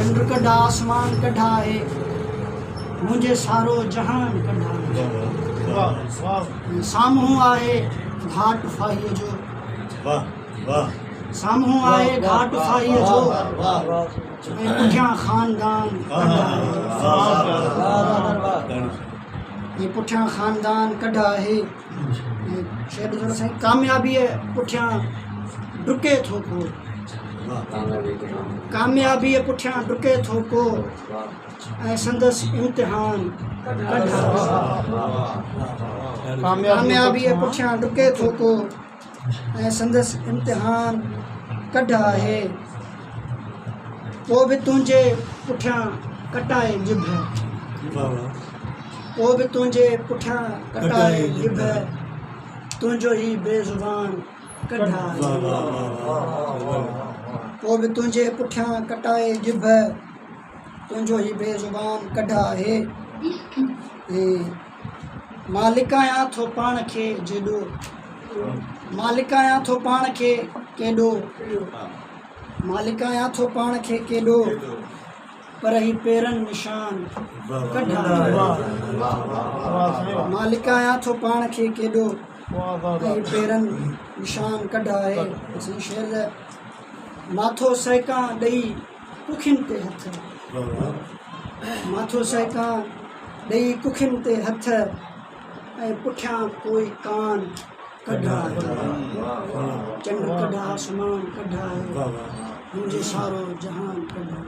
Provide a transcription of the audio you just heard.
चंद्र कढ़ा आसमान कढ़ा है मुझे सारो जहान कढ़ा है साम्हूं आहे घाट फाहीअ जो साम्हूं आहे घाट फाहीअ जो ऐं पुठियां ख़ानदान कढ़ा है पुठियां ख़ानदान कढ़ा है शेर ज़रा साईं कामयाबी पुठियां डुके थो को कामयाबी पुठियां डुके थो को ऐं संदसि इम्तिहान कढ़ा कामयाबी पुठियां डुके थो को ऐं संदसि इम्तिहान कढ़ा है पोइ बि तुंहिंजे पुठियां कटाए जिभ पोइ बि तुंहिंजे पुठियां कटाए जिभ तुंहिंजो ही बेज़ुबान कढ़ा पोइ बि तुंहिंजे पुठियां कटाए जिभ तुंहिंजो ही बेज़ुबान कढ़ा आहे मालिक आहियां थो पाण खे जेॾो मालिक आहियां थो पाण खे केॾो मालिक आहियां थो पाण खे केॾो पर ही पेरनि निशान कढ़ा मालिक आहियां थो पाण खे केॾो ऐं पेरनि निशान कढ़ा आहे शेर माथो सहिकां ॾेई कुखियुनि ते हथ माथो सहिकां ॾेई कुखियुनि ते हथ ऐं पुठियां कोई कान कढ़ा चंड कढ़ा आसमान कढ़ा मुझे सारो जहान कढ़ा